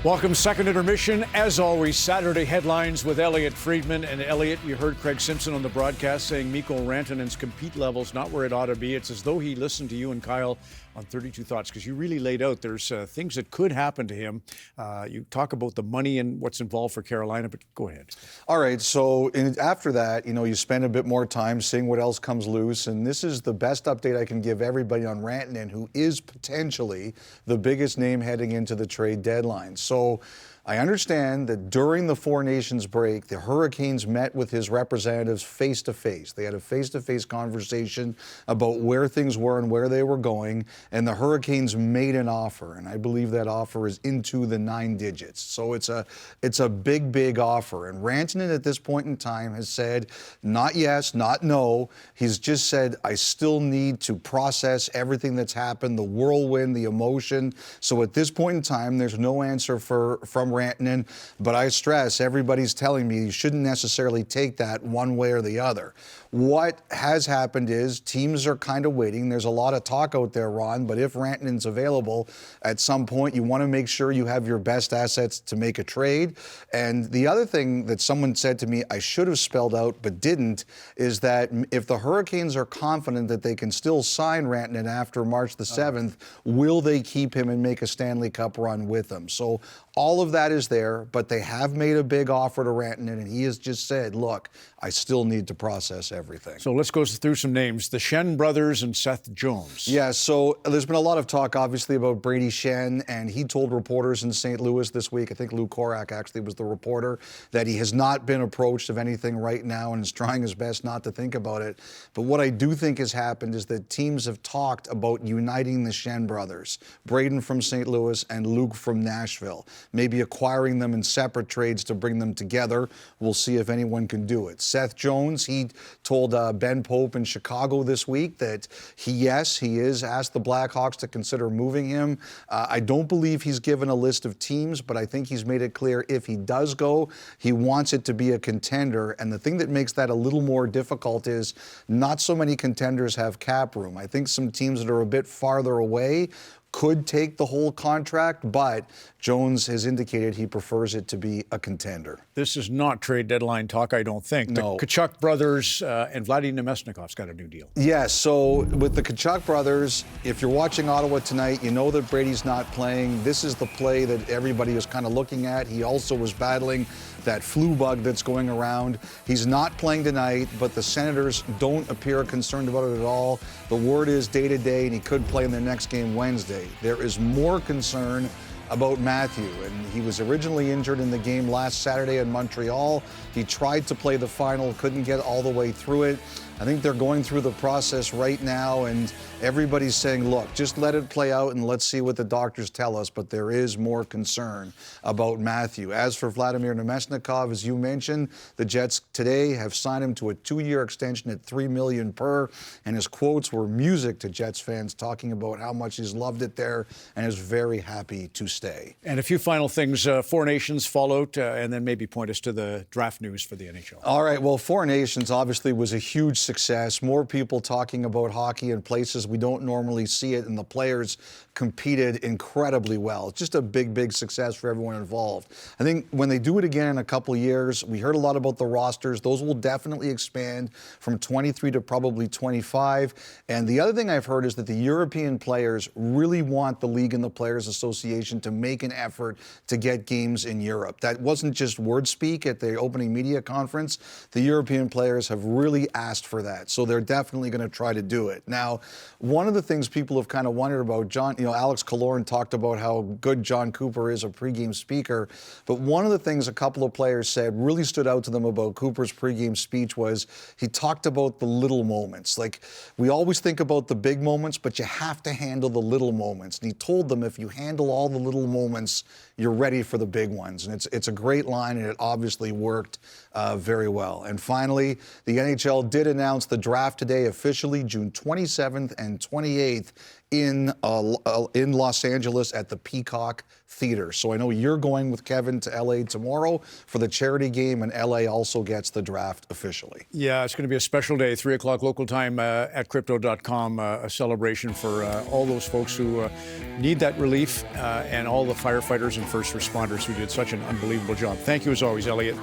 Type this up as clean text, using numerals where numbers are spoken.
Welcome, second intermission. As always, Saturday headlines with Elliotte Friedman. And Elliotte, you heard Craig Simpson on the broadcast saying Mikko Rantanen's compete level's not where it ought to be. It's as though he listened to you and Kyle on 32 Thoughts, because you really laid out there's things that could happen to him. You talk about the money and what's involved for Carolina, but go ahead. All right, so after that, you spend a bit more time seeing what else comes loose, and this is the best update I can give everybody on Rantanen, who is potentially the biggest name heading into the trade deadline. So I understand that during the Four Nations break, the Hurricanes met with his representatives face-to-face. They had a face-to-face conversation about where things were and where they were going, and the Hurricanes made an offer, and I believe that offer is into the 9 digits. So it's a big, big offer, and Rantanen at this point in time has said, not yes, not no. He's just said, I still need to process everything that's happened, the whirlwind, the emotion. So at this point in time, there's no answer from Rantanen, but I stress, everybody's telling me you shouldn't necessarily take that one way or the other. What has happened is teams are kind of waiting. There's a lot of talk out there, Ron, but if Rantanen's available at some point, you want to make sure you have your best assets to make a trade. And the other thing that someone said to me I should have spelled out but didn't is that if the Hurricanes are confident that they can still sign Rantanen after March the 7th, will they keep him and make a Stanley Cup run with him? So all of that is there, but they have made a big offer to Rantanen, and he has just said, look, I still need to process everything. So let's go through some names. The Schenn brothers and Seth Jones. Yeah, so there's been a lot of talk, obviously, about Brady Schenn, and he told reporters in St. Louis this week, I think Lou Korak actually was the reporter, that he has not been approached of anything right now and is trying his best not to think about it. But what I do think has happened is that teams have talked about uniting the Schenn brothers, Braden from St. Louis and Luke from Nashville, maybe acquiring them in separate trades to bring them together. We'll see if anyone can do it. Seth Jones, he told Ben Pope in Chicago this week that he is asked the Blackhawks to consider moving him. I don't believe he's given a list of teams, but I think he's made it clear if he does go, he wants it to be a contender. And the thing that makes that a little more difficult is not so many contenders have cap room. I think some teams that are a bit farther away could take the whole contract, but Jones has indicated he prefers it to be a contender. This is not trade deadline talk, I don't think. No. The Tkachuk brothers and Vladimir Nemesnikov's got a new deal. Yes, so with the Tkachuk brothers, if you're watching Ottawa tonight, you know that Brady's not playing. This is the play that everybody is kind of looking at. He also was battling that flu bug that's going around. He's not playing tonight, but the Senators don't appear concerned about it at all. The word is day to day, and he could play in their next game Wednesday. There is more concern about Matthew, and he was originally injured in the game last Saturday in Montreal. He tried to play the final, couldn't get all the way through it. I think they're going through the process right now, and everybody's saying, look, just let it play out and let's see what the doctors tell us, but there is more concern about Matthew. As for Vladimir Nemesnikov, as you mentioned, the Jets today have signed him to a 2-year extension at $3 million per, and his quotes were music to Jets fans, talking about how much he's loved it there and is very happy to stay. And a few final things. Four Nations followed, and then maybe point us to the draft news for the NHL. All right, well, Four Nations obviously was a huge success. More people talking about hockey in places we don't normally see it, and the players competed incredibly well. It's just a big, big success for everyone involved. I think when they do it again in a couple of years, we heard a lot about the rosters. Those will definitely expand from 23 to probably 25. And the other thing I've heard is that the European players really want the League and the Players Association to make an effort to get games in Europe. That wasn't just word speak at the opening media conference. The European players have really asked for that. So they're definitely going to try to do it. Now, one of the things people have kind of wondered about, Alex Killorn talked about how good John Cooper is a pregame speaker, but one of the things a couple of players said really stood out to them about Cooper's pregame speech was he talked about the little moments. Like, we always think about the big moments, but you have to handle the little moments. And he told them if you handle all the little moments, you're ready for the big ones. And it's a great line, and it obviously worked very well. And finally, the NHL did announce the draft today officially, June 27th and 28th. in Los Angeles at the Peacock Theater. So I know you're going with Kevin to LA tomorrow for the charity game, and LA also gets the draft officially. Yeah, it's going to be a special day, 3 o'clock local time at Crypto.com, a celebration for all those folks who need that relief and all the firefighters and first responders who did such an unbelievable job. Thank you as always, Elliotte.